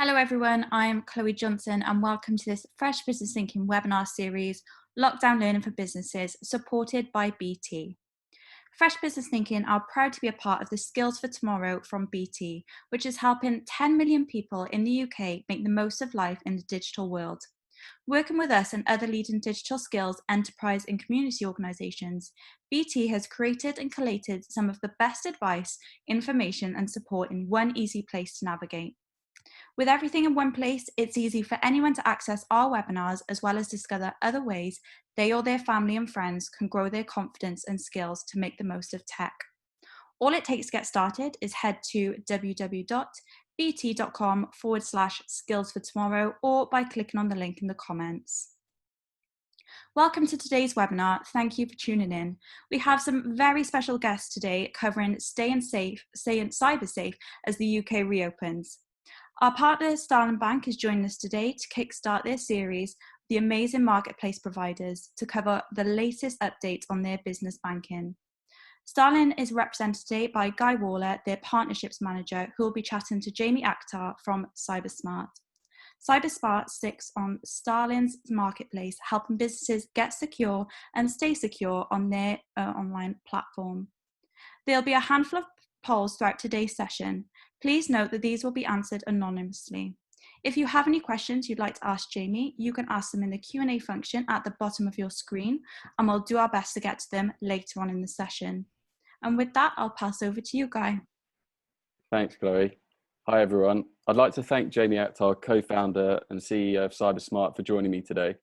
Hello everyone, I'm Chloe Johnson and welcome to this Fresh Business Thinking webinar series, Lockdown Learning for Businesses, supported by BT. Fresh Business Thinking are proud to be a part of the Skills for Tomorrow from BT, which is helping 10 million people in the UK make the most of life in the digital world. Working with us and other leading digital skills, enterprise and community organisations, BT has created and collated some of the best advice, information and support in one easy place to navigate. With everything in one place, it's easy for anyone to access our webinars as well as discover other ways they or their family and friends can grow their confidence and skills to make the most of tech. All it takes to get started is head to www.bt.com/skills for tomorrow or by clicking on the link in the comments. Welcome to today's webinar. Thank you for tuning in. We have some very special guests today covering staying cyber safe as the UK reopens. Our partner Starling Bank is joining us today to kickstart their series, The Amazing Marketplace Providers, to cover the latest updates on their business banking. Starling is represented today by Guy Waller, their Partnerships Manager, who will be chatting to Jamie Akhtar from CyberSmart. CyberSmart sits on Starling's marketplace, helping businesses get secure and stay secure on their online platform. There'll be a handful of polls throughout today's session. Please note that these will be answered anonymously. If you have any questions you'd like to ask Jamie, you can ask them in the Q&A function at the bottom of your screen, and we'll do our best to get to them later on in the session. And with that, I'll pass over to you, Guy. Thanks, Chloe. Hi, everyone. I'd like to thank Jamie Akhtar, co-founder and CEO of CyberSmart, for joining me today.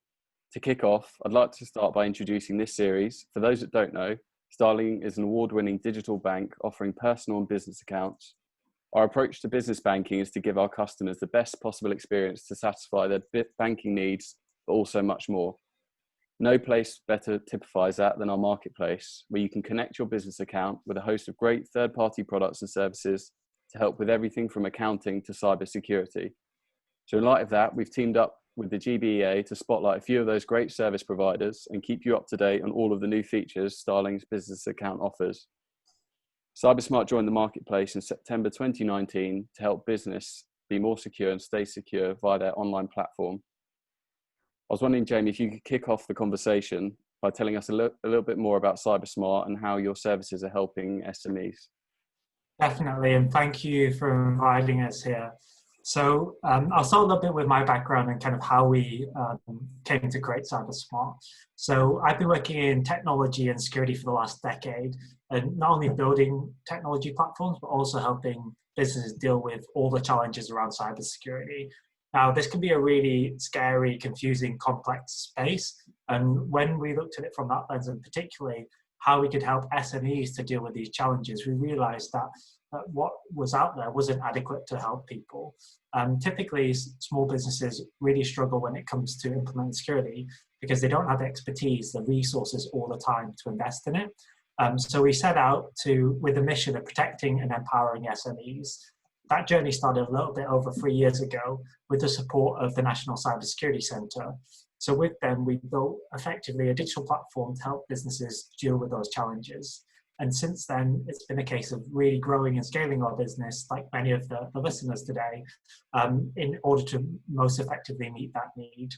To kick off, I'd like to start by introducing this series. For those that don't know, Starling is an award-winning digital bank offering personal and business accounts. Our approach to business banking is to give our customers the best possible experience to satisfy their banking needs, but also much more. No place better typifies that than our marketplace, where you can connect your business account with a host of great third-party products and services to help with everything from accounting to cybersecurity. So in light of that, we've teamed up with the GBEA to spotlight a few of those great service providers and keep you up to date on all of the new features Starling's business account offers. CyberSmart joined the marketplace in September 2019 to help business be more secure and stay secure via their online platform. I was wondering, Jamie, if you could kick off the conversation by telling us a little bit more about CyberSmart and how your services are helping SMEs. Definitely, and thank you for inviting us here. So I'll start a little bit with my background and kind of how we came to create CyberSmart. So I've been working in technology and security for the last decade, and not only building technology platforms, but also helping businesses deal with all the challenges around cybersecurity. Now, this can be a really scary, confusing, complex space. And when we looked at it from that lens, and particularly how we could help SMEs to deal with these challenges, we realized that what was out there wasn't adequate to help people. Typically, small businesses really struggle when it comes to implementing security because they don't have the expertise, the resources all the time to invest in it. So we set out with the mission of protecting and empowering SMEs. That journey started a little bit over 3 years ago with the support of the National Cybersecurity Centre. So with them, we built effectively a digital platform to help businesses deal with those challenges. And since then, it's been a case of really growing and scaling our business, like many of the listeners today, in order to most effectively meet that need.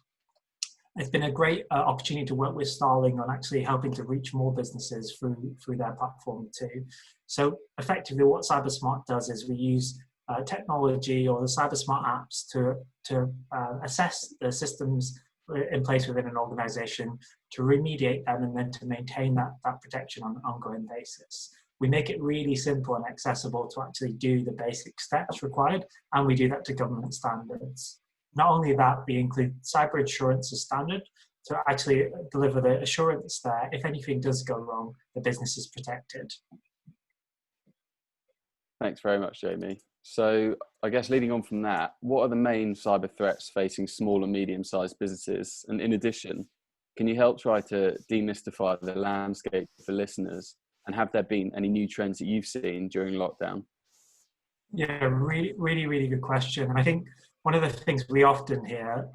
It's been a great opportunity to work with Starling on actually helping to reach more businesses through their platform too. So effectively what CyberSmart does is we use technology or the CyberSmart apps to assess the systems in place within an organization, to remediate them, and then to maintain that protection on an ongoing basis. We make it really simple and accessible to actually do the basic steps required, and we do that to government standards. Not only that, we include cyber insurance as standard to actually deliver the assurance that if anything does go wrong, the business is protected. Thanks very much, Jamie. So I guess leading on from that, what are the main cyber threats facing small and medium-sized businesses? And in addition, can you help try to demystify the landscape for listeners? And have there been any new trends that you've seen during lockdown? Yeah, really good question. And I think one of the things we often hear,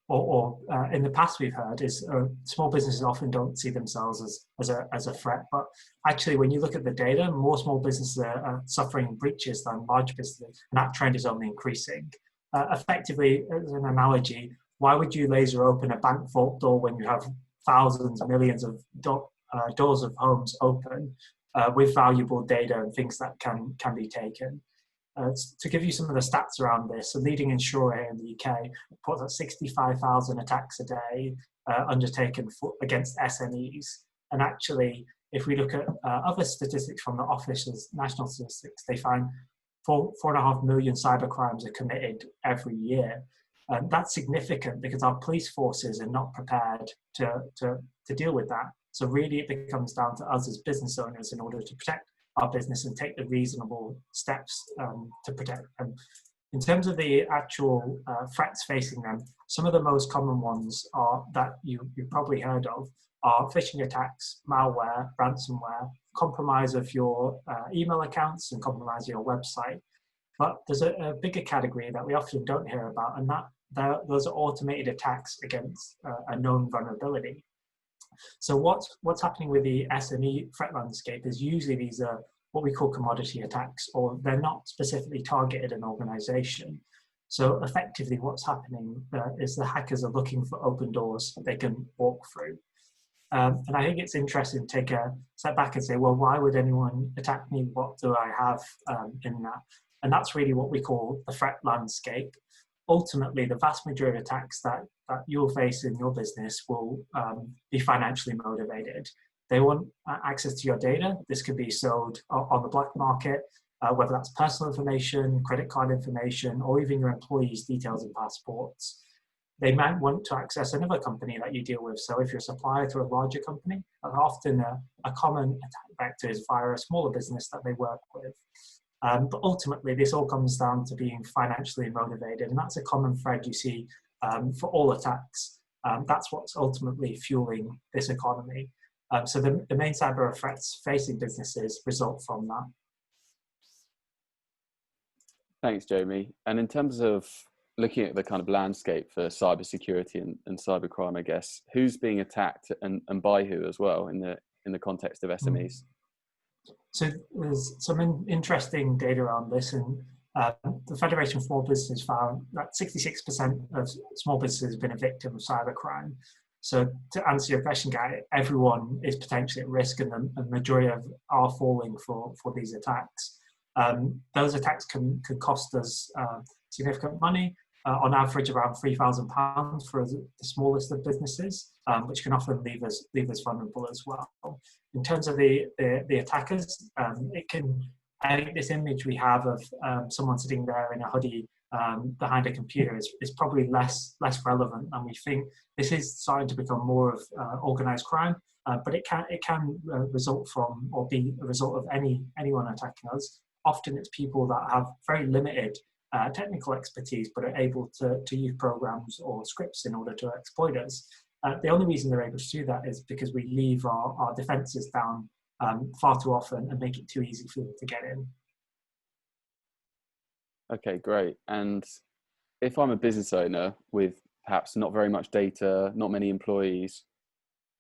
or in the past we've heard, is small businesses often don't see themselves as a threat. But actually, when you look at the data, more small businesses are suffering breaches than large businesses, and that trend is only increasing. effectively, as an analogy, why would you laser open a bank vault door when you have thousands, millions of doors of homes open with valuable data and things that can be taken? To give you some of the stats around this, a leading insurer here in the UK reports that 65,000 attacks a day undertaken against SMEs. And actually, if we look at other statistics from the Office's national statistics, they find 4.5 million cybercrimes are committed every year. That's significant because our police forces are not prepared to deal with that. So really it comes down to us as business owners in order to protect our business and take the reasonable steps to protect them. In terms of the actual threats facing them, some of the most common ones are that you've probably heard of are phishing attacks, malware, ransomware, compromise of your email accounts and compromise your website. But there's a bigger category that we often don't hear about, and those are automated attacks against a known vulnerability. So what's happening with the SME threat landscape is usually these are what we call commodity attacks, or they're not specifically targeted an organization. So effectively what's happening is the hackers are looking for open doors they can walk through. And I think it's interesting to take a step back and say, well, why would anyone attack me? What do I have in that? And that's really what we call the threat landscape. Ultimately, the vast majority of attacks that you'll face in your business will be financially motivated. They want access to your data. This could be sold on the black market, whether that's personal information, credit card information, or even your employees' details and passports. They might want to access another company that you deal with. So if you're a supplier to a larger company, often a common attack vector is via a smaller business that they work with. But ultimately, this all comes down to being financially motivated, and that's a common thread you see for all attacks. That's what's ultimately fueling this economy. So the main cyber threats facing businesses result from that. Thanks, Jamie. And in terms of looking at the kind of landscape for cybersecurity and cybercrime, I guess, who's being attacked and by who as well in the context of SMEs? So there's some interesting data around this, and the Federation of Small Businesses found that 66% of small businesses have been a victim of cybercrime. So to answer your question, Guy, everyone is potentially at risk, and the majority are falling for these attacks. Those attacks can cost us significant money, on average around £3,000 for the smallest of businesses, which can often leave us vulnerable as well. In terms of the attackers, I think this image we have of someone sitting there in a hoodie behind a computer is probably less relevant than we think. This is starting to become more of organised crime, but it can result from or be a result of anyone attacking us. Often it's people that have very limited technical expertise, but are able to use programs or scripts in order to exploit us. The only reason they're able to do that is because we leave our defenses down far too often and make it too easy for them to get in. Okay, great. And if I'm a business owner with perhaps not very much data, not many employees,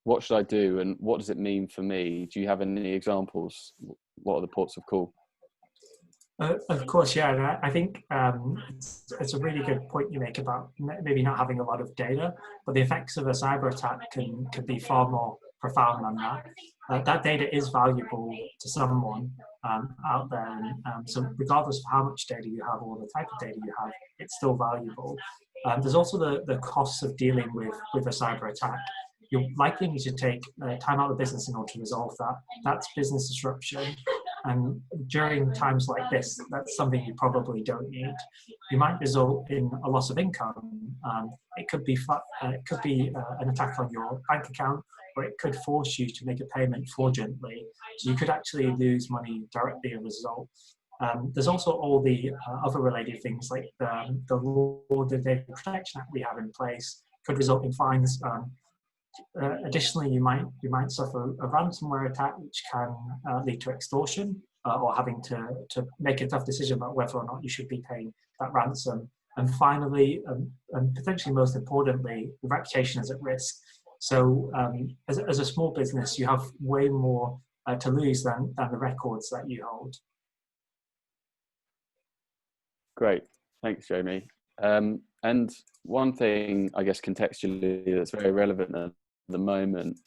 what should I do and what does it mean for me? Do you have any examples? What are the ports of call? Of course, yeah. And I think it's a really good point you make about maybe not having a lot of data, but the effects of a cyber attack can be far more profound than that. That data is valuable to someone out there. And so regardless of how much data you have or the type of data you have, it's still valuable. There's also the costs of dealing with a cyber attack. You'll likely need to take time out of the business in order to resolve that. That's business disruption. And during times like this, that's something you probably don't need. You might result in a loss of income. It could be an attack on your bank account, or it could force you to make a payment fraudulently. So you could actually lose money directly as a result. There's also all the other related things like the law, the Data Protection Act we have in place could result in fines. Additionally, you might suffer a ransomware attack, which can lead to extortion or having to make a tough decision about whether or not you should be paying that ransom. And finally, and potentially most importantly, the reputation is at risk. So as a small business, you have way more to lose than the records that you hold. Great, thanks, Jamie. And one thing, I guess, contextually that's very relevant at the moment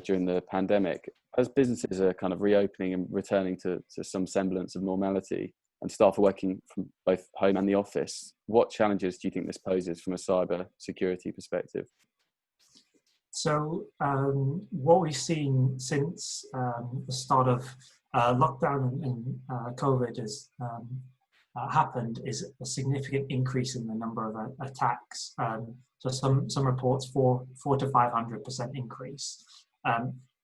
during the pandemic, as businesses are kind of reopening and returning to some semblance of normality, and staff are working from both home and the office, what challenges do you think this poses from a cyber security perspective? So what we've seen since the start of lockdown and COVID has happened is a significant increase in the number of attacks. So some reports 400 to 500% increase.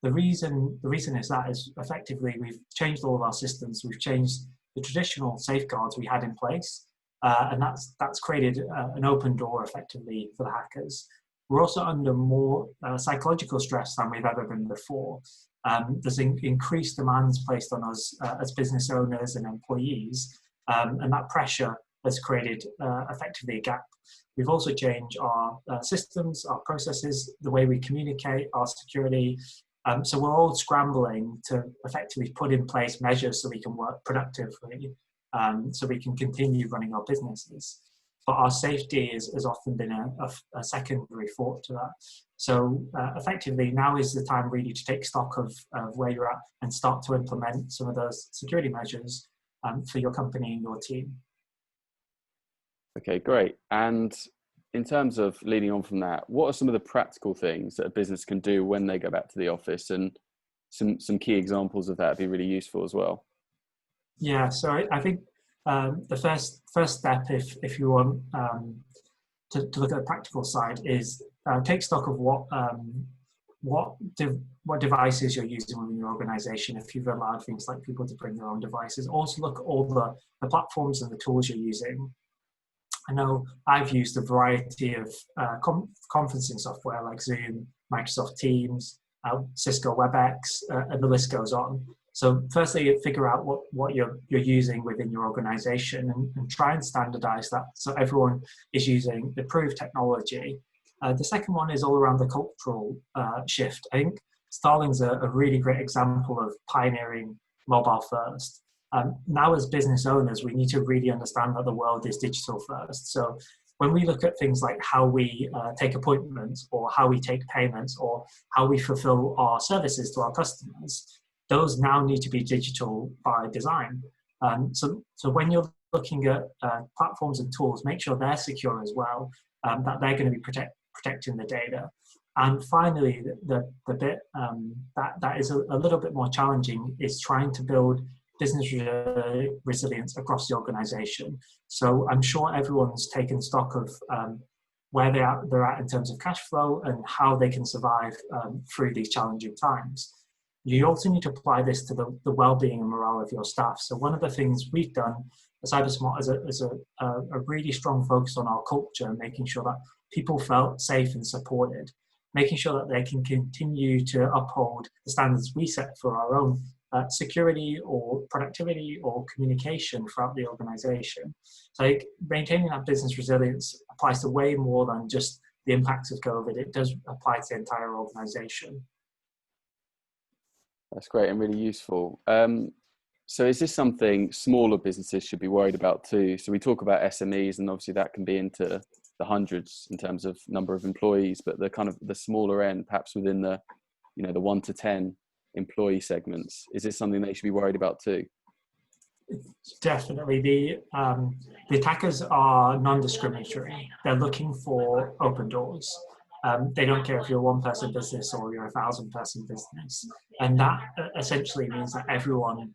The reason is that is effectively we've changed all of our systems. We've changed the traditional safeguards we had in place, and that's created an open door effectively for the hackers. We're also under more psychological stress than we've ever been before. There's increased demands placed on us as business owners and employees, and that pressure has created effectively a gap. We've also changed our systems, our processes, the way we communicate, our security. So we're all scrambling to effectively put in place measures so we can work productively, so we can continue running our businesses. But our safety has often been a secondary thought to that. So effectively, now is the time really to take stock of where you're at and start to implement some of those security measures for your company and your team. Okay, great. And in terms of leading on from that, what are some of the practical things that a business can do when they go back to the office, and some key examples of that would be really useful as well? Yeah, so I think the first step, if you want to look at the practical side, is take stock of what devices you're using within your organization. If you've allowed things like people to bring their own devices, also look at all the platforms and the tools you're using. I know I've used a variety of conferencing software like Zoom, Microsoft Teams, Cisco WebEx, and the list goes on. So firstly, figure out what you're using within your organization and try and standardize that so everyone is using approved technology. The second one is all around the cultural shift. I think Starling's a really great example of pioneering mobile first. Now as business owners, we need to really understand that the world is digital first. So when we look at things like how we take appointments or how we take payments or how we fulfill our services to our customers, those now need to be digital by design. So when you're looking at platforms and tools, make sure they're secure as well, that they're going to be protecting the data. And finally, the bit that is a little bit more challenging is trying to build business resilience across the organization. So I'm sure everyone's taken stock of where they're at in terms of cash flow and how they can survive through these challenging times. You also need to apply this to the well-being and morale of your staff. So one of the things we've done at CyberSmart is a really strong focus on our culture, making sure that people felt safe and supported, making sure that they can continue to uphold the standards we set for our own security or productivity or communication throughout the organization. So like, maintaining that business resilience applies to way more than just the impacts of COVID. It does apply to the entire organization. That's great and really useful. So is this something smaller businesses should be worried about too? So we talk about SMEs, and obviously that can be into the hundreds in terms of number of employees, but the kind of the smaller end, perhaps within the 1 to 10 employee segments, is this something they should be worried about too? Definitely. The attackers are non-discriminatory. They're looking for open doors. They don't care if you're a one-person business or you're a 1,000-person business. And that essentially means that everyone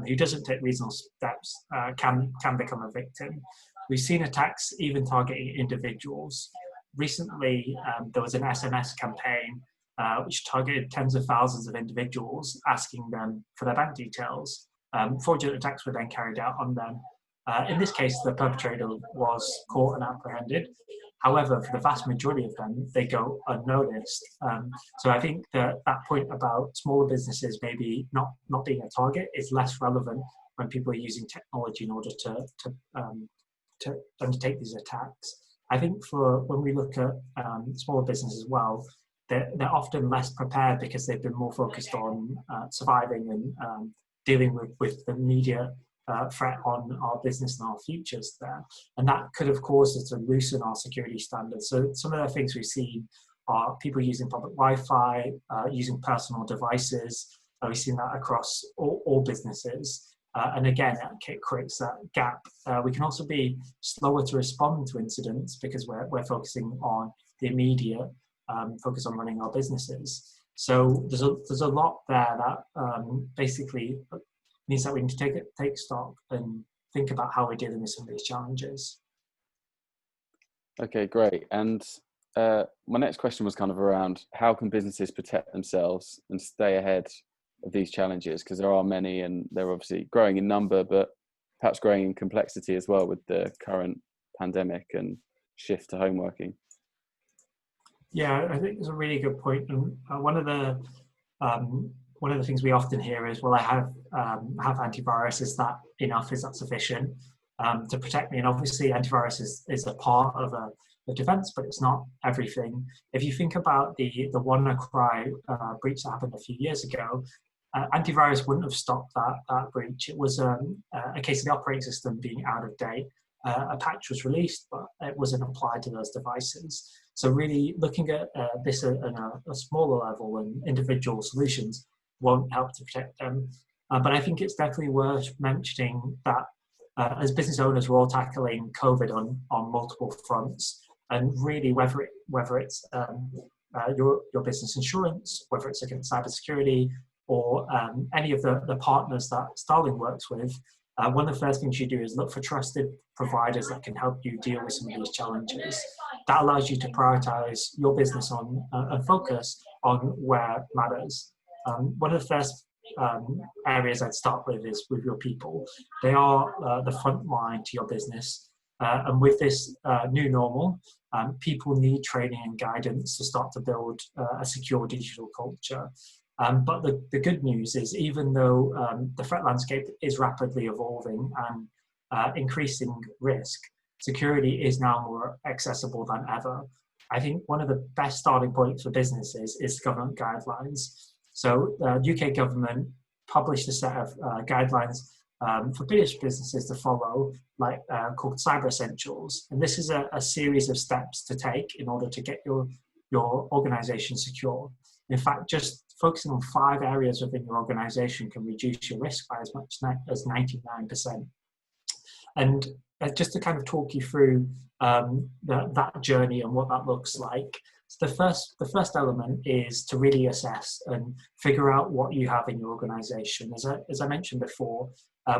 who doesn't take reasonable steps can become a victim. We've seen attacks even targeting individuals. Recently, there was an SMS campaign which targeted tens of thousands of individuals, asking them for their bank details. Fraudulent attacks were then carried out on them. In this case, the perpetrator was caught and apprehended. However, for the vast majority of them, they go unnoticed. So I think that point about smaller businesses maybe not being a target is less relevant when people are using technology in order to undertake these attacks. I think for when we look at smaller businesses as well, they're often less prepared because they've been more focused on surviving and dealing with the immediate threat on our business and our futures there. And that could have caused us to loosen our security standards. So some of the things we've seen are people using public Wi-Fi, using personal devices. We've seen that across all businesses. And again, it creates that gap. We can also be slower to respond to incidents because we're focusing on the immediate, focus on running our businesses. So there's a lot there that basically means that we need to take stock and think about how we're dealing with some of these challenges. Okay, great. And my next question was kind of around how can businesses protect themselves and stay ahead of these challenges, because there are many and they're obviously growing in number, but perhaps growing in complexity as well with the current pandemic and shift to home working. Yeah, I think it's a really good point. And one of the things we often hear is, well, I have antivirus. Is that enough? Is that sufficient to protect me? And obviously, antivirus is a part of a defense, but it's not everything. If you think about the WannaCry breach that happened a few years ago, antivirus wouldn't have stopped that breach. It was a case of the operating system being out of date. A patch was released, but it wasn't applied to those devices. So really looking at this at a smaller level and individual solutions won't help to protect them. But I think it's definitely worth mentioning that as business owners, we're all tackling COVID on multiple fronts. And really, whether it's your business insurance, whether it's against cybersecurity, or any of the partners that Starling works with, one of the first things you do is look for trusted providers that can help you deal with some of these challenges. That allows you to prioritize your business on and focus on where matters. One of the first areas I'd start with is with your people. They are the front line to your business. And with this new normal, people need training and guidance to start to build a secure digital culture. But the good news is, even though the threat landscape is rapidly evolving and increasing risk, security is now more accessible than ever. I think one of the best starting points for businesses is government guidelines. So the UK government published a set of guidelines for British businesses to follow, called Cyber Essentials. And this is a series of steps to take in order to get your organization secure. In fact, just focusing on 5 areas within your organization can reduce your risk by as much as 99%. And just to kind of talk you through that journey and what that looks like. So the first element is to really assess and figure out what you have in your organization. As I mentioned before,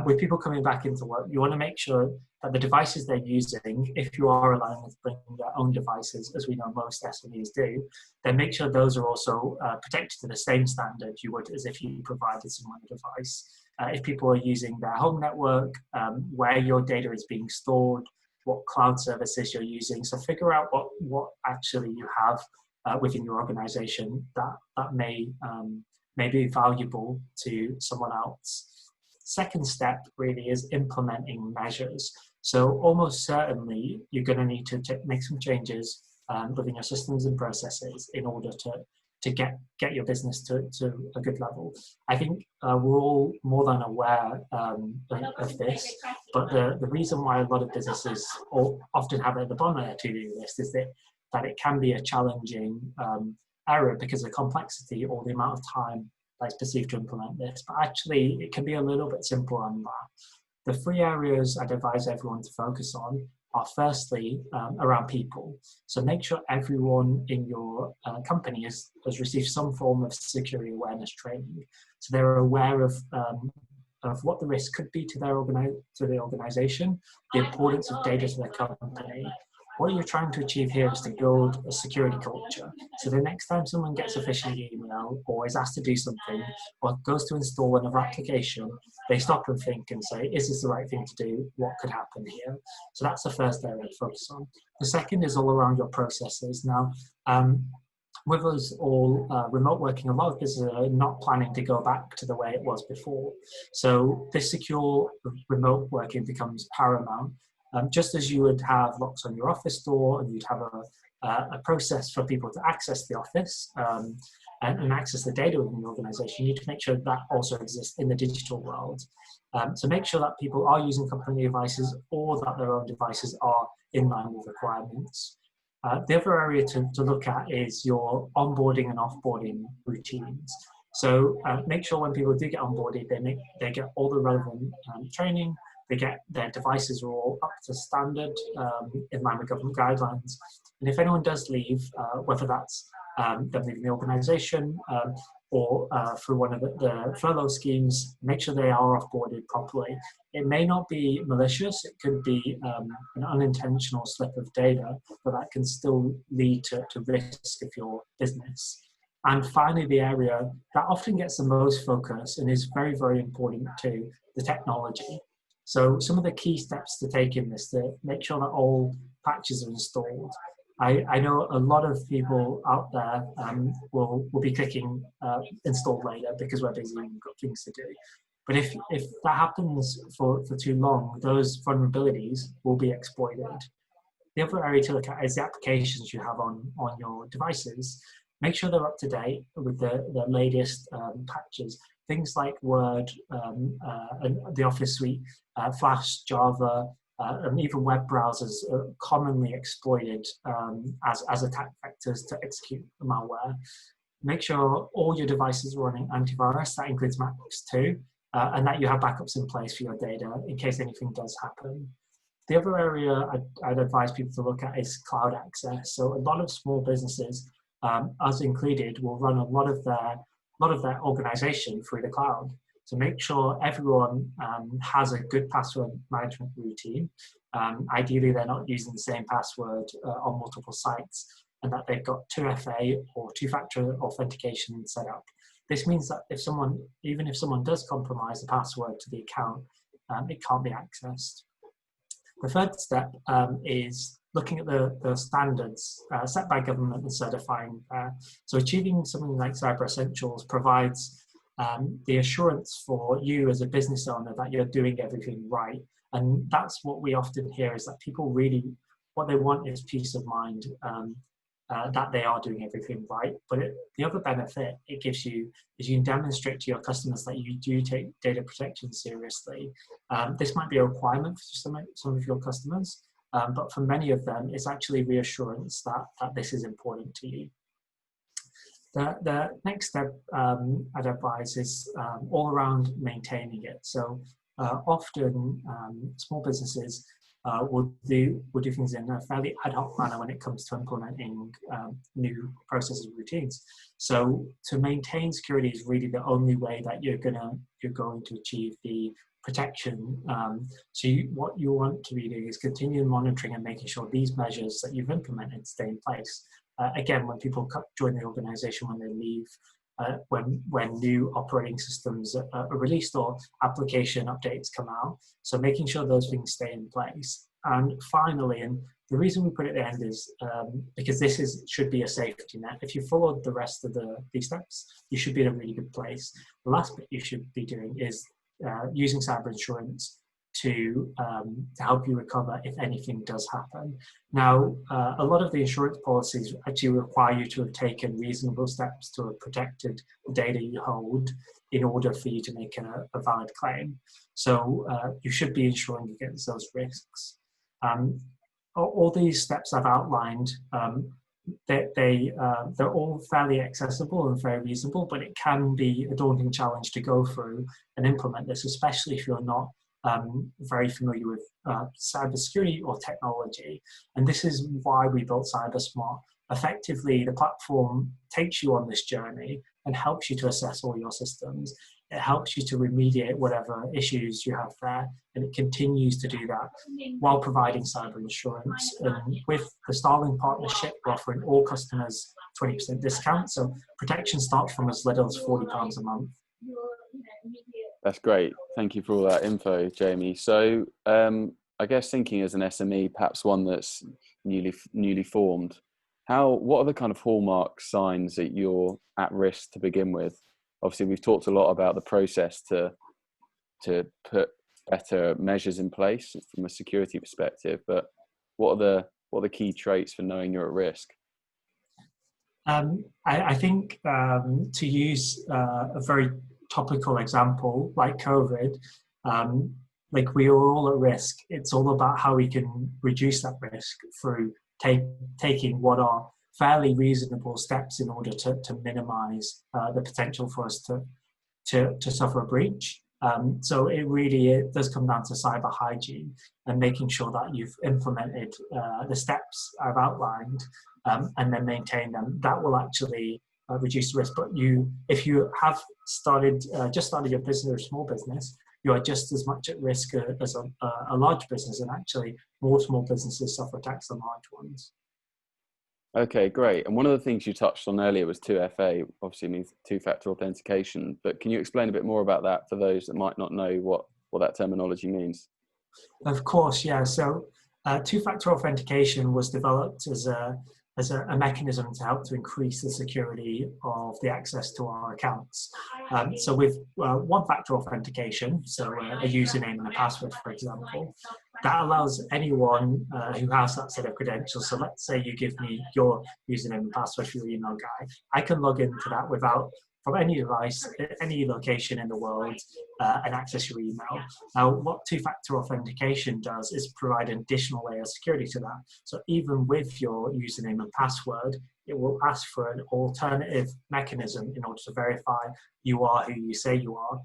with people coming back into work, you want to make sure that the devices they're using, if you are allowing them to bring their own devices, as we know most SMEs do, then make sure those are also protected to the same standard you would as if you provided someone a device. If people are using their home network, where your data is being stored, what cloud services you're using. So figure out what actually you have within your organization that may be valuable to someone else. Second step really is implementing measures. So almost certainly you're going to need to make some changes within your systems and processes in order to get your business to a good level. I think we're all more than aware of this, but the reason why a lot of businesses often have it at the bottom of their to-do list is that it can be a challenging area because of the complexity or the amount of time that's perceived to implement this. But actually, it can be a little bit simpler than that. The 3 areas I'd advise everyone to focus on are firstly around people. So make sure everyone in your company has received some form of security awareness training. So they're aware of what the risk could be to the organization, the importance of data to their company. What you're trying to achieve here is to build a security culture. So the next time someone gets a phishing email or is asked to do something or goes to install another application, they stop and think and say, is this the right thing to do? What could happen here? So that's the first area to focus on. The second is all around your processes. Now, with us all remote working, a lot of businesses are not planning to go back to the way it was before. So this secure remote working becomes paramount. Just as you would have locks on your office door and you'd have a process for people to access the office and access the data within the organization, you need to make sure that also exists in the digital world. So make sure that people are using company devices or that their own devices are in line with requirements. The other area to look at is your onboarding and offboarding routines. So make sure when people do get onboarded, they get all the relevant training, they get their devices are all up to standard in line with government guidelines. And if anyone does leave, whether that's them leaving the organisation or through one of the furlough schemes, make sure they are offboarded properly. It may not be malicious, it could be an unintentional slip of data, but that can still lead to risk of your business. And finally, the area that often gets the most focus and is very, very important to the technology. So some of the key steps to take in this to make sure that all patches are installed. I know a lot of people out there will be clicking install later because we're busy and we've got things to do. But if that happens for too long, those vulnerabilities will be exploited. The other area to look at is the applications you have on your devices. Make sure they're up to date with the latest patches. Things like Word, and the Office suite, Flash, Java, and even web browsers are commonly exploited as attack vectors to execute malware. Make sure all your devices are running antivirus, that includes Macs too, and that you have backups in place for your data in case anything does happen. The other area I'd advise people to look at is cloud access. So a lot of small businesses, us included, will run a lot of their organization through the cloud. So make sure everyone has a good password management routine. Ideally, they're not using the same password on multiple sites, and that they've got 2FA or two-factor authentication set up. This means that even if someone does compromise the password to the account, it can't be accessed. The third step is looking at the standards set by government and certifying there. So achieving something like Cyber Essentials provides the assurance for you as a business owner that you're doing everything right. And that's what we often hear, is that people really, what they want is peace of mind, that they are doing everything right. But the other benefit it gives you is you can demonstrate to your customers that you do take data protection seriously. This might be a requirement for some of your customers, but for many of them, it's actually reassurance that this is important to you. The next step I'd advise is all around maintaining it. So often small businesses will do things in a fairly ad hoc manner when it comes to implementing new processes and routines. So to maintain security is really the only way that you're going to achieve the protection. What you want to be doing is continue monitoring and making sure these measures that you've implemented stay in place. Again, when people join the organization, when they leave, when new operating systems are released or application updates come out. So making sure those things stay in place. And finally, and the reason we put it at the end is because this should be a safety net. If you followed the rest of these steps, you should be in a really good place. The last bit you should be doing is using cyber insurance to help you recover if anything does happen. Now, a lot of the insurance policies actually require you to have taken reasonable steps to have protected the data you hold in order for you to make a valid claim. So you should be insuring against those risks. All these steps I've outlined, they're all fairly accessible and very reasonable, but it can be a daunting challenge to go through and implement this, especially if you're not very familiar with cybersecurity or technology. And this is why we built CyberSmart. Effectively, the platform takes you on this journey and helps you to assess all your systems. It helps you to remediate whatever issues you have there, and it continues to do that while providing cyber insurance. And with the Starling partnership, we're offering all customers 20% discount. So protection starts from as little as £40 a month. That's great. Thank you for all that info, Jamie. So I guess thinking as an SME, perhaps one that's newly formed, what are the kind of hallmark signs that you're at risk to begin with? Obviously, we've talked a lot about the process to put better measures in place from a security perspective, but what are the key traits for knowing you're at risk? I think to use a very topical example like COVID, like we are all at risk. It's all about how we can reduce that risk through taking what are fairly reasonable steps in order to minimize the potential for us to suffer a breach. So it does come down to cyber hygiene and making sure that you've implemented the steps I've outlined and then maintain them. That will actually reduce the risk. But if you have just started your business or a small business, you are just as much at risk as a large business, and actually more small businesses suffer attacks than large ones. Okay, great. And one of the things you touched on earlier was 2FA, obviously means two-factor authentication. But can you explain a bit more about that for those that might not know what that terminology means? Of course, yeah. So two-factor authentication was developed as a mechanism to help to increase the security of the access to our accounts. So with one-factor authentication, so a username and a password, for example, that allows anyone who has that set of credentials. So let's say you give me your username and password for your email guy. I can log into that from any device, any location in the world, and access your email. Now, what two-factor authentication does is provide an additional layer of security to that. So even with your username and password, it will ask for an alternative mechanism in order to verify you are who you say you are.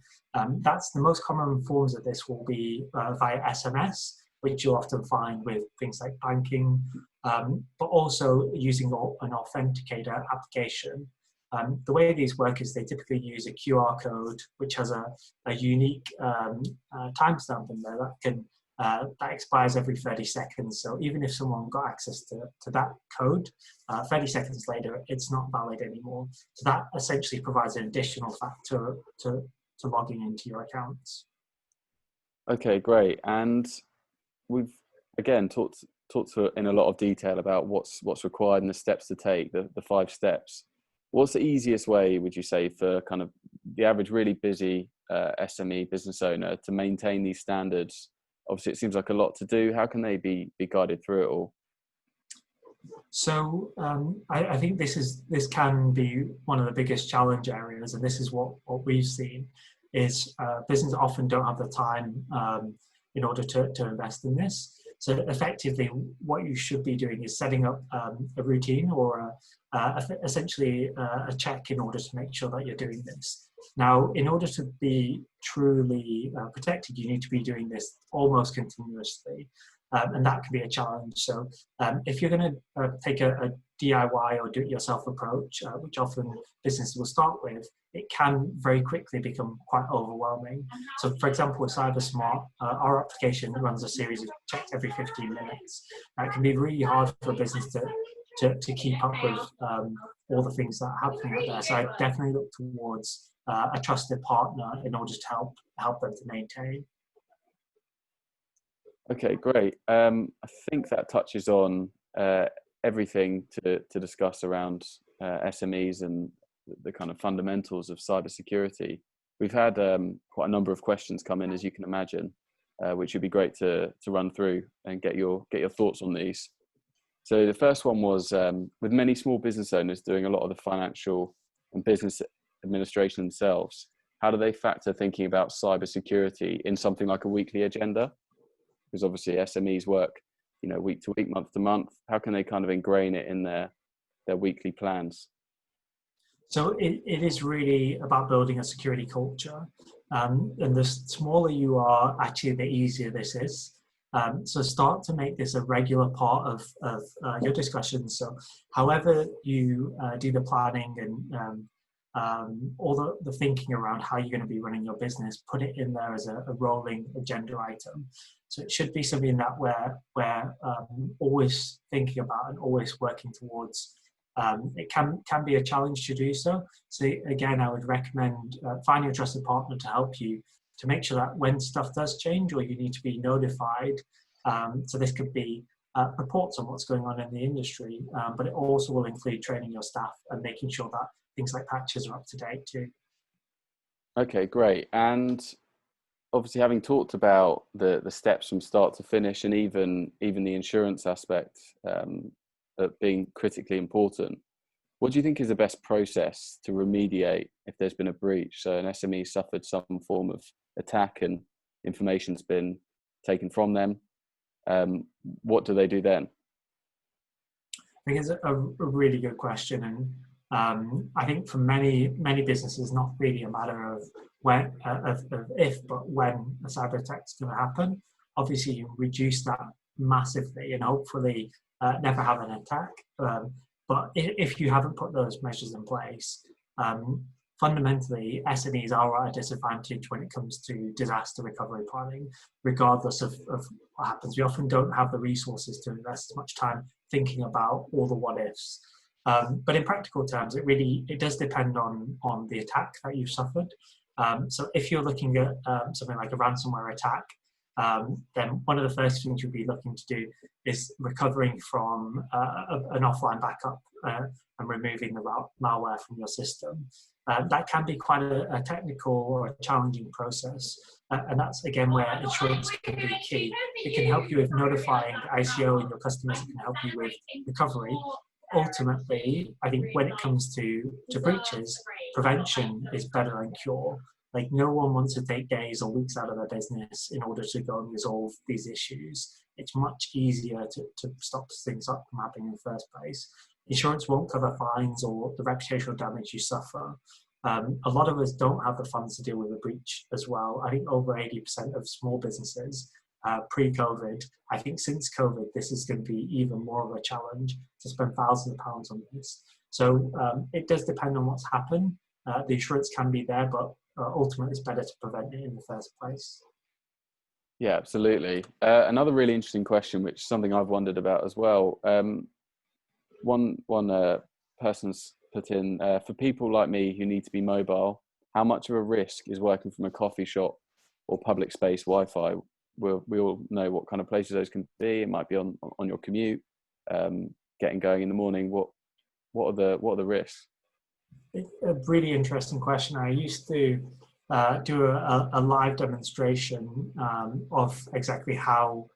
That's the most common forms of this will be via SMS, which you'll often find with things like banking, but also using an authenticator application. The way these work is they typically use a QR code, which has a unique timestamp in there that expires every 30 seconds. So even if someone got access to that code, 30 seconds later, it's not valid anymore. So that essentially provides an additional factor to logging into your accounts. Okay, great. And we've again talked in a lot of detail about what's required and the steps to take, the 5 steps. What's the easiest way, would you say, for kind of the average really busy SME business owner to maintain these standards? Obviously, it seems like a lot to do. How can they be guided through it all? So I think this can be one of the biggest challenge areas, and this is what we've seen is businesses often don't have the time in order to invest in this. So effectively, what you should be doing is setting up a routine or essentially a check in order to make sure that you're doing this. Now, in order to be truly protected, you need to be doing this almost continuously. And that can be a challenge. So if you're going to take a DIY or do-it-yourself approach, which often businesses will start with, it can very quickly become quite overwhelming. So for example, with CyberSmart, our application runs a series of checks every 15 minutes. It can be really hard for a business to keep up with all the things that are happening out there. So I definitely look towards a trusted partner in order to help them to maintain. Okay, great. I think that touches on everything to discuss around SMEs and the kind of fundamentals of cybersecurity. We've had quite a number of questions come in, as you can imagine, which would be great to run through and get your thoughts on these. So the first one was, with many small business owners doing a lot of the financial and business administration themselves, how do they factor thinking about cybersecurity in something like a weekly agenda? Because obviously SMEs work, week to week, month to month. How can they kind of ingrain it in their weekly plans? So it is really about building a security culture. And the smaller you are, actually, the easier this is. So start to make this a regular part of your discussions. So however you do the planning and all the thinking around how you're going to be running your business, put it in there as a rolling agenda item. So it should be something that we're always thinking about and always working towards. It can be a challenge to do so. So again, I would recommend finding a trusted partner to help you to make sure that when stuff does change or you need to be notified, so this could be reports on what's going on in the industry, but it also will include training your staff and making sure that things like patches are up to date too. Okay, great. And obviously, having talked about the steps from start to finish, and even the insurance aspect being critically important, what do you think is the best process to remediate if there's been a breach? So an SME suffered some form of attack, and information's been taken from them. What do they do then? I think it's a really good question, and I think for many businesses, not really a matter of when, of if, but when a cyber attack is going to happen. Obviously, you reduce that massively, and hopefully never have an attack. But if you haven't put those measures in place, fundamentally, SMEs are at a disadvantage when it comes to disaster recovery planning, regardless of what happens. We often don't have the resources to invest as much time thinking about all the what ifs. But in practical terms, it does depend on the attack that you've suffered. So if you're looking at something like a ransomware attack, then one of the first things you'll be looking to do is recovering from an offline backup and removing the malware from your system. That can be quite a technical or a challenging process. And that's, again, where insurance can be key. It can help you with notifying ICO and your customers. It can help you with recovery. Ultimately, I think when it comes to breaches, prevention is better than cure. Like, no one wants to take days or weeks out of their business in order to go and resolve these issues. It's much easier to stop things up from happening in the first place. Insurance won't cover fines or the reputational damage you suffer. A lot of us don't have the funds to deal with a breach as well. I think over 80% of small businesses pre-COVID, I think since COVID, this is going to be even more of a challenge to spend thousands of pounds on this. So it does depend on what's happened. The insurance can be there, but ultimately it's better to prevent it in the first place. Yeah, absolutely. Another really interesting question, which is something I've wondered about as well. One person's put in, for people like me who need to be mobile, how much of a risk is working from a coffee shop or public space Wi-Fi? We all know what kind of places those can be. It might be on your commute, getting going in the morning. What are the risks? A really interesting question. I used to do a live demonstration of exactly how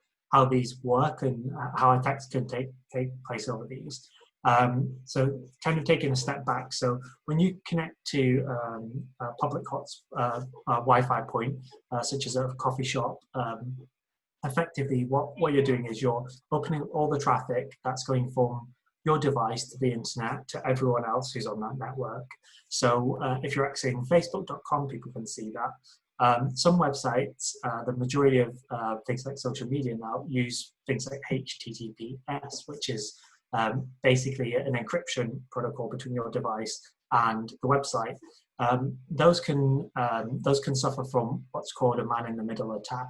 these work and how attacks can take place over these. So kind of taking a step back. So when you connect to a public Wi-Fi point, such as a coffee shop, effectively what you're doing is you're opening all the traffic that's going from your device to the internet to everyone else who's on that network. So if you're accessing facebook.com, people can see that. Some websites, the majority of things like social media now, use things like HTTPS, which is basically an encryption protocol between your device and the website. Those can suffer from what's called a man-in-the-middle attack,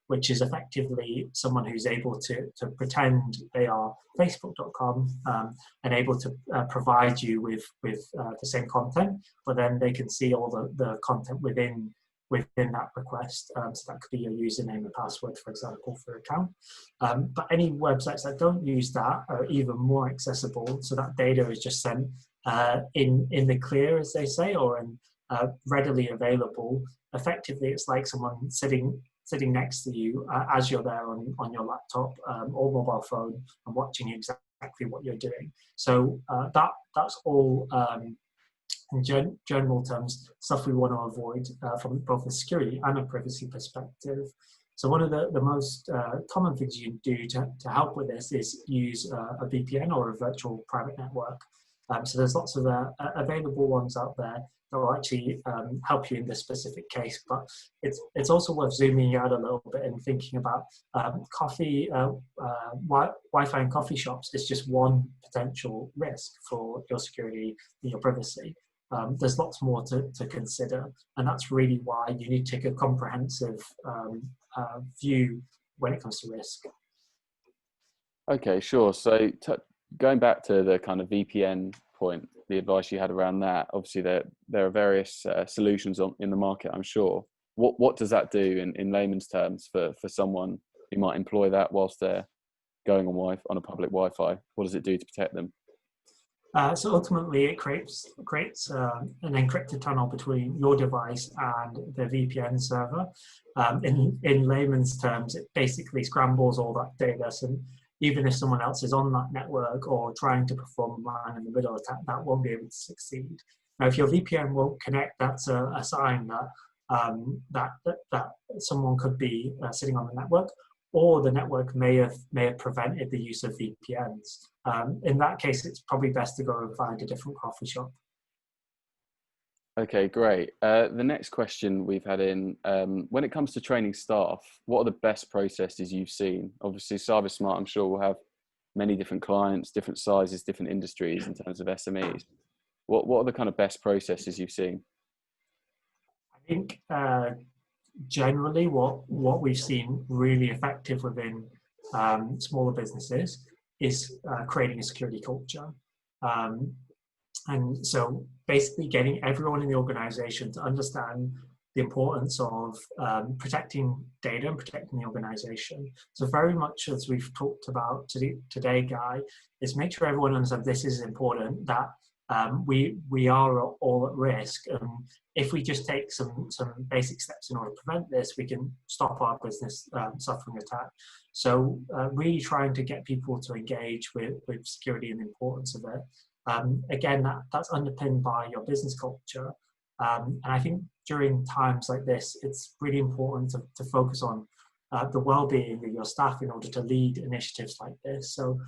which is effectively someone who's able to pretend they are facebook.com and able to provide you with the same content, but then they can see all the content within that request. So that could be your username and password, for example, for your account. But any websites that don't use that are even more accessible. So that data is just sent in the clear, as they say, or in readily available. Effectively, it's like someone sitting next to you as you're there on your laptop or mobile phone and watching exactly what you're doing. So that's all, in general terms, stuff we want to avoid from both a security and a privacy perspective. So one of the most common things you can do to help with this is use a VPN or a virtual private network. So there's lots of available ones out there that will actually help you in this specific case. But it's also worth zooming out a little bit and thinking about Wi-Fi in coffee shops is just one potential risk for your security and your privacy. There's lots more to consider, and that's really why you need to take a comprehensive view when it comes to risk. Okay, sure. So going back to the kind of VPN point, the advice you had around that, obviously there are various solutions in the market, I'm sure. What does that do in layman's terms for someone who might employ that whilst they're going on a public Wi-Fi? What does it do to protect them? So ultimately, it creates an encrypted tunnel between your device and the VPN server. In layman's terms, it basically scrambles all that data. So even if someone else is on that network or trying to perform a man-in-the-middle attack, that won't be able to succeed. Now, if your VPN won't connect, that's a sign that that someone could be sitting on the network, or the network may have prevented the use of VPNs. In that case, it's probably best to go and find a different coffee shop. Okay, great. The next question we've had in, when it comes to training staff, what are the best processes you've seen? Obviously, CyberSmart, I'm sure, will have many different clients, different sizes, different industries in terms of SMEs. What are the kind of best processes you've seen? I think generally what we've seen really effective within smaller businesses is creating a security culture. And so basically getting everyone in the organization to understand the importance of protecting data and protecting the organization. So very much as we've talked about today, Guy, is make sure everyone understands this is important, that we are all at risk. And if we just take some basic steps in order to prevent this, we can stop our business suffering attack. So really trying to get people to engage with security and the importance of it. Again, that's underpinned by your business culture. And I think during times like this, it's really important to focus on the well-being of your staff in order to lead initiatives like this. So,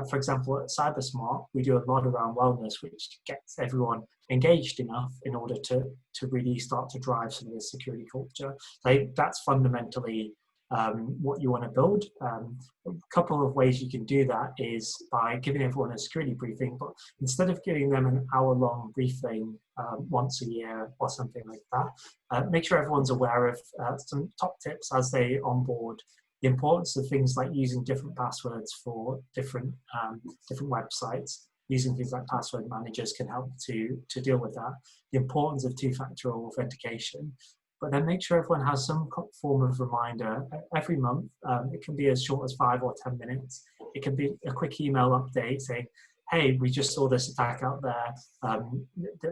for example, at CyberSmart, we do a lot around wellness, which gets everyone engaged enough in order to really start to drive some of this security culture. So I think that's fundamentally what you want to build. A couple of ways you can do that is by giving everyone a security briefing, but instead of giving them an hour-long briefing once a year or something like that, make sure everyone's aware of some top tips as they onboard. The importance of things like using different passwords for different websites, using things like password managers can help to deal with that. The importance of two-factor authentication. But then make sure everyone has some form of reminder every month. It can be as short as 5 or 10 minutes. It can be a quick email update saying, hey, we just saw this attack out there.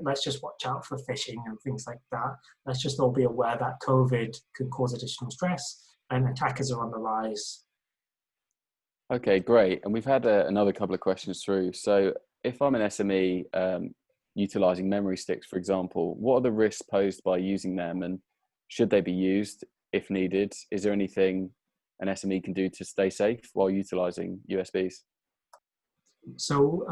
Let's just watch out for phishing and things like that. Let's just all be aware that COVID can cause additional stress and attackers are on the rise. Okay, great. And we've had another couple of questions through. So if I'm an SME utilizing memory sticks, for example, what are the risks posed by using them, and should they be used if needed? Is there anything an SME can do to stay safe while utilizing USBs? So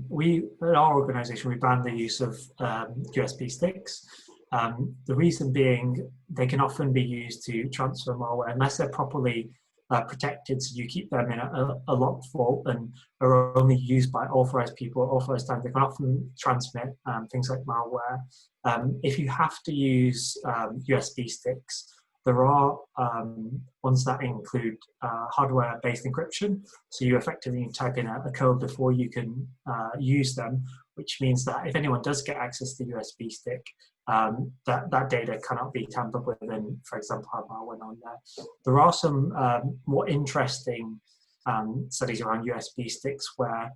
we, at our organization, we ban the use of USB sticks. The reason being they can often be used to transfer malware unless they're properly protected. So you keep them in a locked vault and are only used by authorized people, authorized times. They can often transmit things like malware. If you have to use USB sticks, there are ones that include hardware-based encryption. So you effectively type in a code before you can use them, which means that if anyone does get access to the USB stick, that data cannot be tampered with and, for example, have malware on there. There are some more interesting studies around USB sticks where,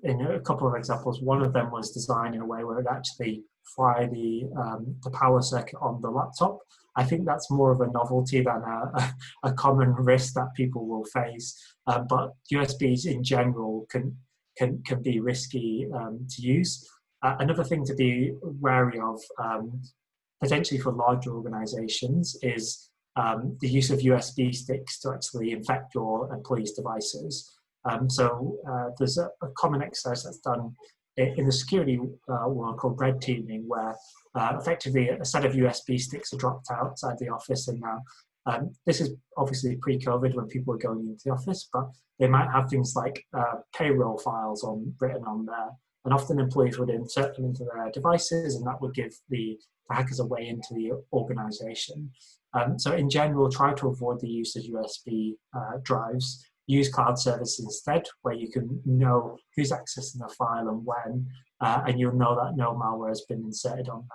in a couple of examples, one of them was designed in a way where it actually fry the power circuit on the laptop. I think that's more of a novelty than a common risk that people will face. But USBs in general can be risky to use. Another thing to be wary of, potentially for larger organizations, is the use of USB sticks to actually infect your employees' devices. So there's a common exercise that's done in the security world called red teaming, where effectively a set of USB sticks are dropped outside the office, and now this is obviously pre-COVID when people were going into the office, but they might have things like payroll files written on there, and often employees would insert them into their devices, and that would give the hackers a way into the organization. So in general, try to avoid the use of USB drives. Use cloud services instead, where you can know who's accessing the file and when, and you'll know that no malware has been inserted on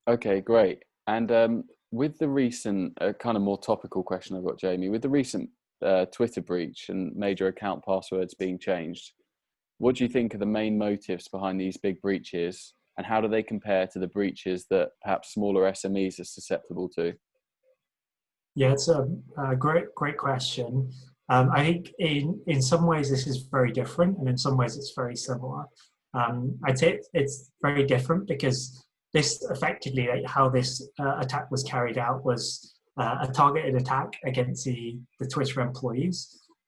there. Okay, great. And with the recent, kind of more topical question I've got, Jamie, with the recent Twitter breach and major account passwords being changed, what do you think are the main motives behind these big breaches, and how do they compare to the breaches that perhaps smaller SMEs are susceptible to? Yeah, it's a great question. I think in some ways this is very different, and in some ways it's very similar. I'd say it's very different because this effectively, how this attack was carried out was a targeted attack against the Twitter employees.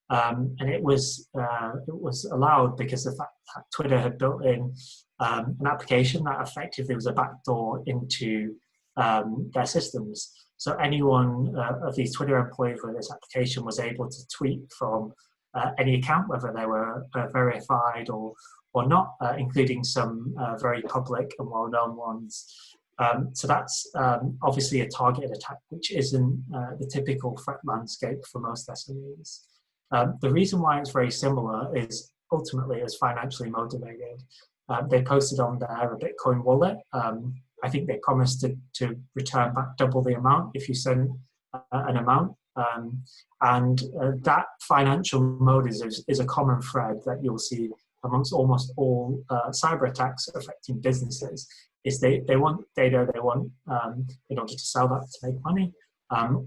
And it was allowed because the fact that Twitter had built in an application that effectively was a backdoor into their systems. So anyone of these Twitter employees with this application was able to tweet from any account, whether they were verified or not, including some very public and well-known ones. So that's obviously a targeted attack, which isn't the typical threat landscape for most SMEs. The reason why it's very similar is ultimately it's financially motivated. They posted on there a Bitcoin wallet. I think they promised to return back double the amount if you send an amount. And that financial motive is a common thread that you'll see amongst almost all cyber attacks affecting businesses. Is they want data, they want in order to sell that to make money,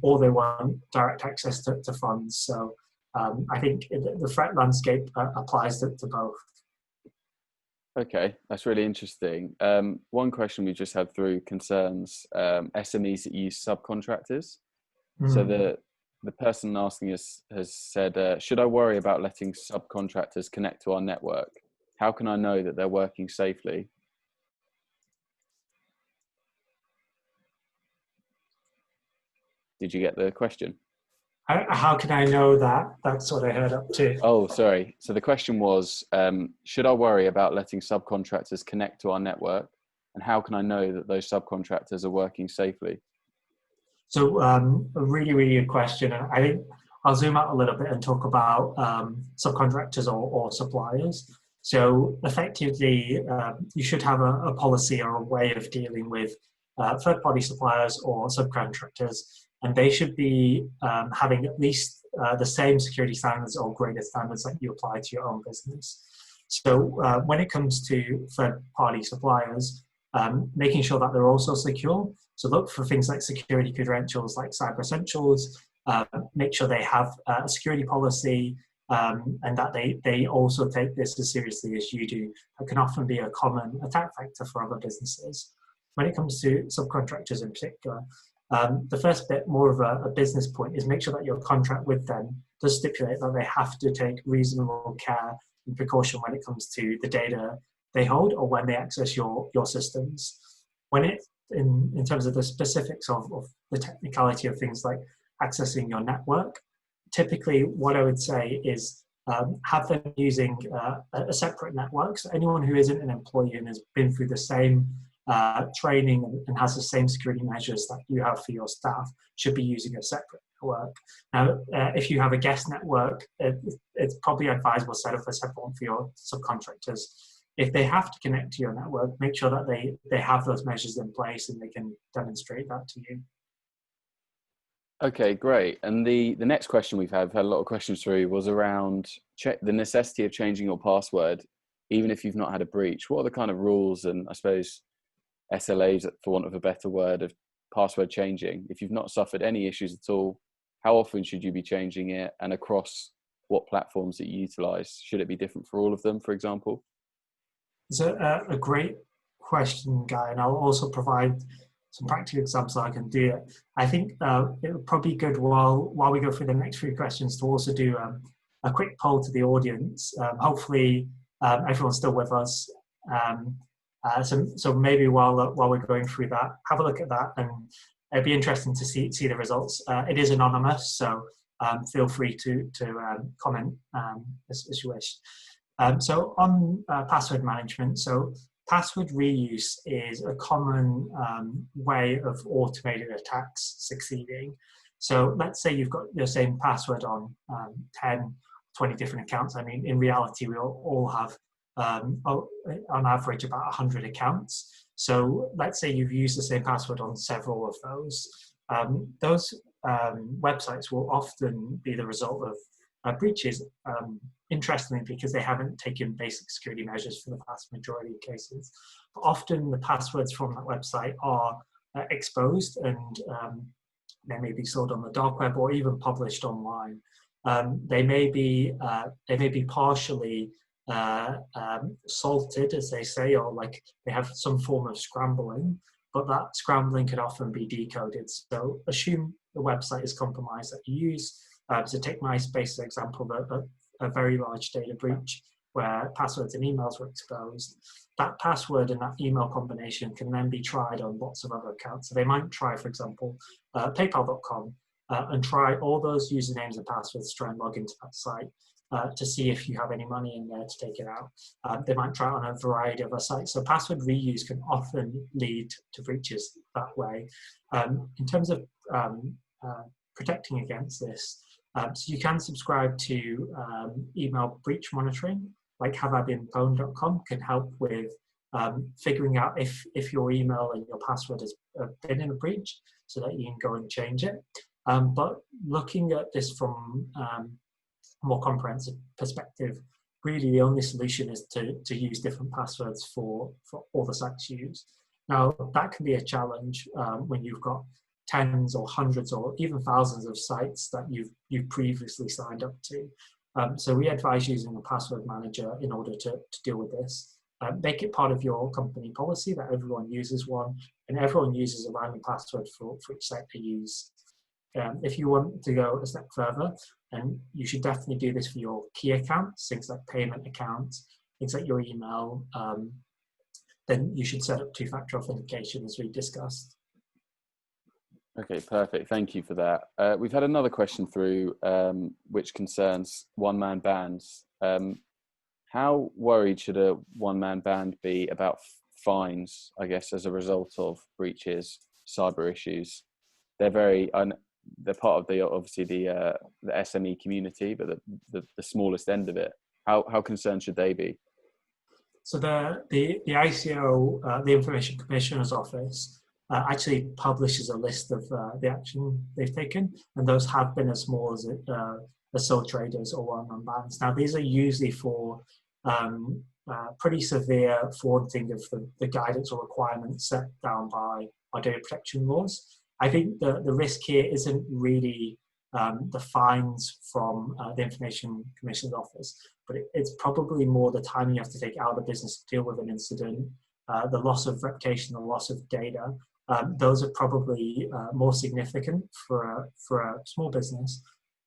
or they want direct access to funds. So I think the threat landscape applies to both. Okay, that's really interesting. One question we just had through concerns SMEs that use subcontractors. So the person asking us has said, should I worry about letting subcontractors connect to our network? How can I know that they're working safely? Did you get the question? How can I know that? That's what I heard up to. Oh, sorry. So the question was, should I worry about letting subcontractors connect to our network? And how can I know that those subcontractors are working safely? So a really, really good question. And I think I'll zoom out a little bit and talk about subcontractors or suppliers. So effectively, you should have a policy or a way of dealing with third-party suppliers or subcontractors, and they should be having at least the same security standards or greater standards that you apply to your own business. So when it comes to third-party suppliers, making sure that they're also secure. So look for things like security credentials, like Cyber Essentials. Make sure they have a security policy, and that they also take this as seriously as you do. That can often be a common attack factor for other businesses. When it comes to subcontractors in particular, the first bit, more of a business point, is make sure that your contract with them does stipulate that they have to take reasonable care and precaution when it comes to the data they hold or when they access your systems. When it, in terms of the specifics of the technicality of things like accessing your network, typically what I would say is have them using a separate network. So anyone who isn't an employee and has been through the same training and has the same security measures that you have for your staff should be using a separate network. Now, if you have a guest network, it's probably advisable to set up a separate one for your subcontractors. If they have to connect to your network, make sure that they have those measures in place and they can demonstrate that to you. Okay, great. And the next question we've had a lot of questions through, was around the necessity of changing your password, even if you've not had a breach. What are the kind of rules and, I suppose, SLAs, for want of a better word, of password changing? If you've not suffered any issues at all, how often should you be changing it, and across what platforms that you utilize? Should it be different for all of them, for example? It's a great question, Guy, and I'll also provide some practical examples I can do it. I think it would probably be good while we go through the next few questions to also do a quick poll to the audience. Hopefully everyone's still with us. So maybe while we're going through that, have a look at that, and it'd be interesting to see the results. It is anonymous, so feel free to comment as you wish. So on password management, so password reuse is a common way of automated attacks succeeding. So let's say you've got your same password on 10, 20 different accounts. I mean, in reality, we all have, on average, about 100 accounts. So let's say you've used the same password on several of those. Those websites will often be the result of breaches, interestingly, because they haven't taken basic security measures for the vast majority of cases. But often the passwords from that website are exposed, and they may be sold on the dark web or even published online. They may be partially salted, as they say, or like they have some form of scrambling. but that scrambling could often be decoded. So assume the website is compromised that you use. So take MySpace as an example, a very large data breach where passwords and emails were exposed. That password and that email combination can then be tried on lots of other accounts. So they might try, for example, paypal.com and try all those usernames and passwords to try and log into that site to see if you have any money in there to take it out. They might try it on a variety of other sites. So password reuse can often lead to breaches that way. In terms of protecting against this, so you can subscribe to email breach monitoring, like haveibeenpwned.com can help with figuring out if your email and your password has been in a breach so that you can go and change it. But looking at this from a more comprehensive perspective, really the only solution is to use different passwords for all the sites you use. Now, that can be a challenge when you've got tens or hundreds or even thousands of sites that you've previously signed up to. So we advise using a password manager in order to deal with this. Make it part of your company policy that everyone uses one, and everyone uses a random password for each site they use. If you want to go a step further, and you should definitely do this for your key accounts, things like payment accounts, things like your email, then you should set up two-factor authentication as we discussed. Okay, perfect. Thank you for that. We've had another question through which concerns one-man bands. How worried should a one-man band be about fines, I guess, as a result of breaches, cyber issues? They're they're part of the SME community, but the smallest end of it. How concerned should they be? So the ICO, the Information Commissioner's Office, actually publishes a list of the action they've taken, and those have been as small as sole traders or one-man bands. Now, these are usually for pretty severe flaunting of the guidance or requirements set down by our data protection laws. I think the risk here isn't really the fines from the Information Commissioner's Office, but it's probably more the time you have to take out of the business to deal with an incident, the loss of reputation, the loss of data. Those are probably more significant for a small business.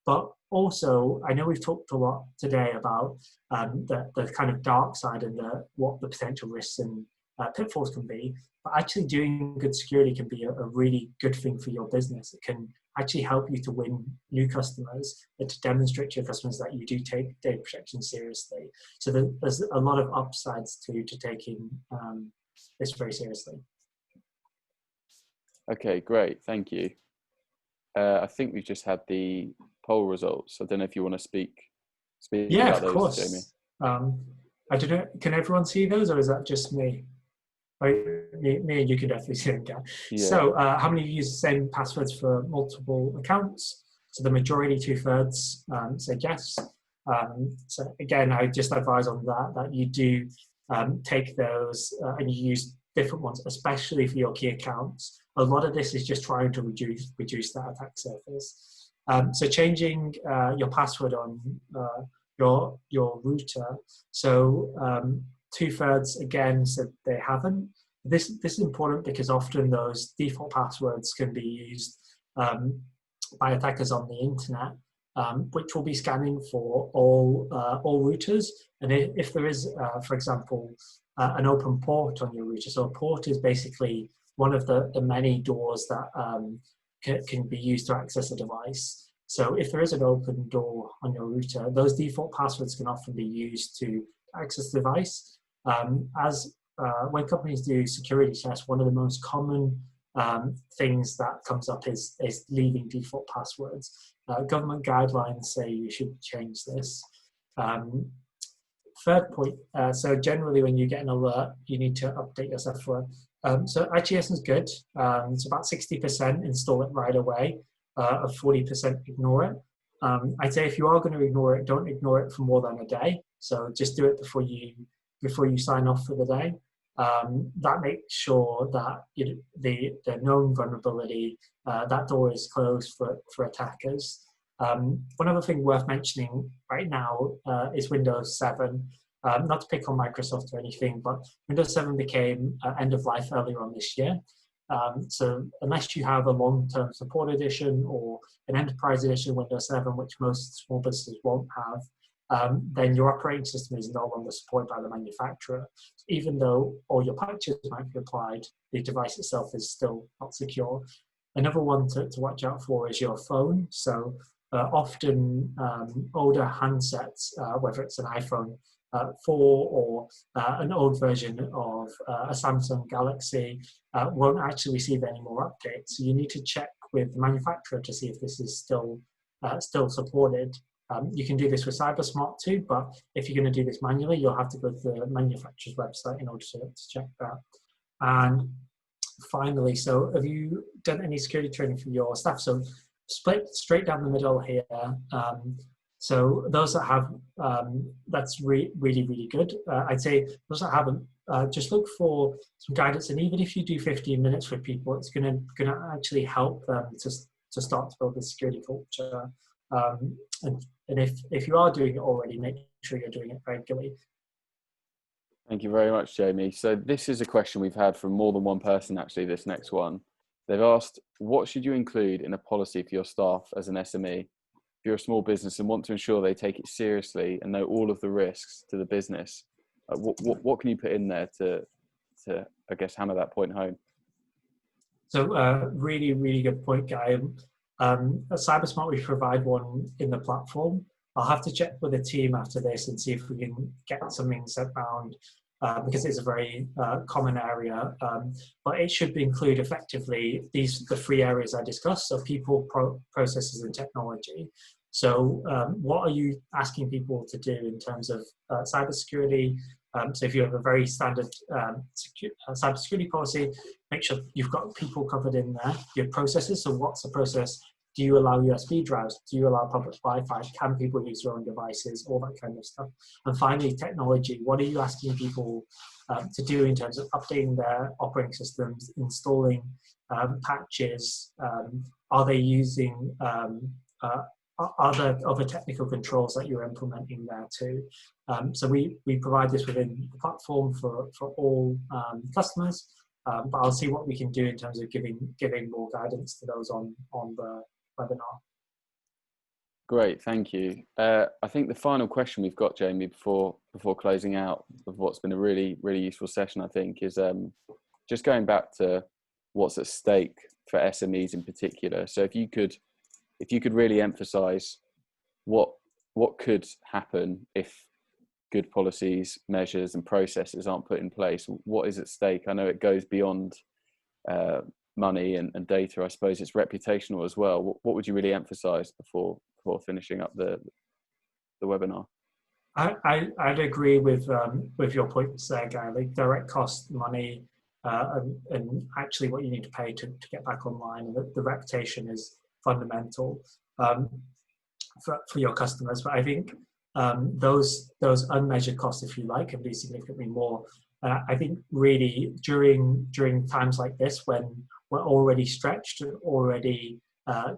But also, I know we've talked a lot today about the kind of dark side and what the potential risks and pitfalls can be. But actually doing good security can be a really good thing for your business. It can actually help you to win new customers and to demonstrate to your customers that you do take data protection seriously. So there's a lot of upsides to taking this very seriously. Okay, great. Thank you. I think we've just had the poll results. I don't know if you want to speak yeah, about of course. Jamie. I don't know, can everyone see those, or is that just me? Me and you can definitely see them. Yeah. So how many use the same passwords for multiple accounts? So the majority, 2/3, said yes. So again, I just advise on that you do take those and you use different ones, especially for your key accounts. A lot of this is just trying to reduce that attack surface. So changing your password on your router. So 2/3 again said they haven't. This is important because often those default passwords can be used by attackers on the internet, which will be scanning for all routers. And if there is, for example, an open port on your router, so a port is basically one of the many doors that can be used to access a device. So if there is an open door on your router, those default passwords can often be used to access the device. When companies do security tests, one of the most common things that comes up is leaving default passwords. Government guidelines say you should change this. Third point, so generally when you get an alert, you need to update your software. So IGS is good. It's about 60% install it right away, 40% ignore it. I'd say if you are going to ignore it, don't ignore it for more than a day. So just do it before you sign off for the day. That makes sure that the known vulnerability, that door is closed for attackers. One other thing worth mentioning right now is Windows 7. Not to pick on Microsoft or anything, but Windows 7 became end of life earlier on this year. So unless you have a long-term support edition or an enterprise edition Windows 7, which most small businesses won't have, then your operating system is no longer supported by the manufacturer. Even though all your patches might be applied, the device itself is still not secure. Another one to watch out for is your phone. So often older handsets, whether it's an iPhone 4 or an old version of a Samsung Galaxy, won't actually receive any more updates. So you need to check with the manufacturer to see if this is still supported. You can do this with CyberSmart too, but if you're going to do this manually, you'll have to go to the manufacturer's website in order to check that. And finally, so have you done any security training for your staff? So split straight down the middle here. So those that have, that's really, really good. I'd say those that haven't, just look for some guidance. And even if you do 15 minutes with people, it's gonna actually help them to start to build the security culture. And if you are doing it already, make sure you're doing it regularly. Thank you very much, Jamie. So this is a question we've had from more than one person, actually, this next one. They've asked, what should you include in a policy for your staff as an SME? If you're a small business and want to ensure they take it seriously and know all of the risks to the business, what can you put in there to I guess, hammer that point home? So really, really good point, Guy. At CyberSmart, we provide one in the platform. I'll have to check with the team after this and see if we can get something set around because it's a very common area. But it should include effectively the 3 areas I discussed, so people, processes, and technology. So what are you asking people to do in terms of cybersecurity? So if you have a very standard cybersecurity policy, make sure you've got people covered in there. Your processes, so what's the process? Do you allow USB drives? Do you allow public Wi-Fi? Can people use their own devices? All that kind of stuff. And finally, technology. What are you asking people to do in terms of updating their operating systems, installing patches? Are they using other technical controls that you're implementing there too? So we provide this within the platform for all customers, but I'll see what we can do in terms of giving more guidance to those on the webinar. Great, thank you. I think the final question we've got, Jamie, before closing out of what's been a really, really useful session, I think, is just going back to what's at stake for SMEs in particular. So if you could really emphasize what could happen if good policies, measures, and processes aren't put in place, what is at stake? I know it goes beyond money and data. I suppose it's reputational as well. What would you really emphasize before finishing up the webinar? I'd agree with your points there, Guy. Like direct cost, money, and actually what you need to pay to get back online. And the reputation is fundamental for your customers. But I think those unmeasured costs, if you like, can be significantly more. I think really during times like this, when we're already stretched and already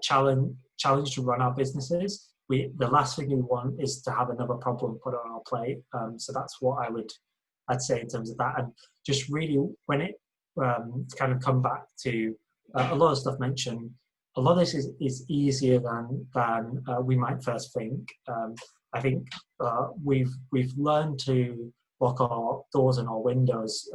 challenged to run our businesses, the last thing we want is to have another problem put on our plate. So that's what I'd say in terms of that. And just really when it kind of come back to a lot of stuff mentioned, a lot of this is easier than we might first think. I think we've learned to lock our doors and our windows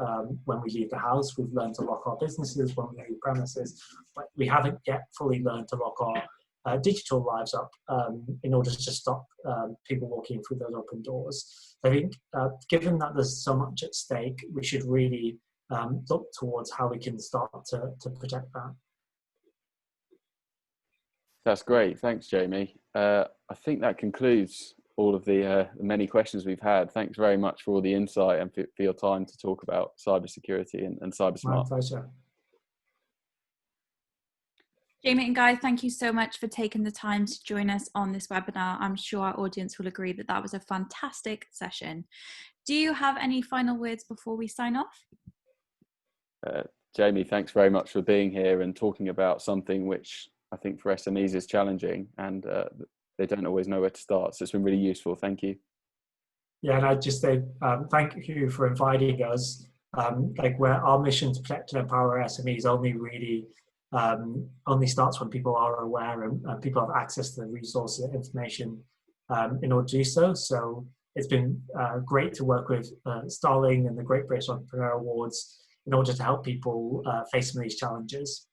when we leave the house. We've learned to lock our businesses when we leave premises, but we haven't yet fully learned to lock our digital lives up in order to stop people walking through those open doors. I think given that there's so much at stake, we should really look towards how we can start to protect that. That's great. Thanks, Jamie. I think that concludes all of the many questions we've had. Thanks very much for all the insight and for your time to talk about cybersecurity and CyberSmart. My pleasure. Jamie and Guy, thank you so much for taking the time to join us on this webinar. I'm sure our audience will agree that that was a fantastic session. Do you have any final words before we sign off? Jamie, thanks very much for being here and talking about something which I think for SMEs is challenging and they don't always know where to start. So it's been really useful. Thank you. Yeah, and I'd just say thank you for inviting us. like where our mission to protect and empower SMEs only really only starts when people are aware and people have access to the resources and information in order to do so. So it's been great to work with Starling and the Great British Entrepreneur Awards in order to help people face some of these challenges.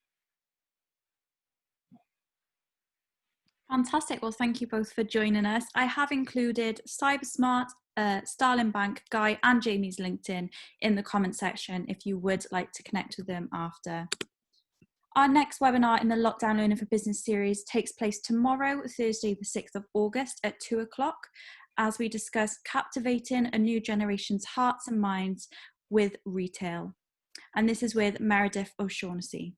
Fantastic. Well, thank you both for joining us. I have included CyberSmart, Starling Bank, Guy and Jamie's LinkedIn in the comment section if you would like to connect with them after. Our next webinar in the Lockdown Learning for Business series takes place tomorrow, Thursday the 6th of August at 2 o'clock, as we discuss captivating a new generation's hearts and minds with retail. And this is with Meredith O'Shaughnessy.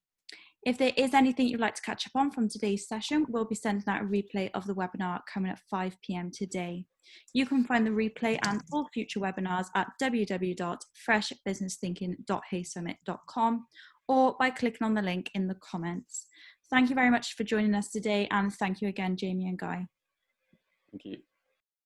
If there is anything you'd like to catch up on from today's session, we'll be sending out a replay of the webinar coming at 5 p.m. today. You can find the replay and all future webinars at www.freshbusinessthinking.haysummit.com or by clicking on the link in the comments. Thank you very much for joining us today, and thank you again, Jamie and Guy. Thank you.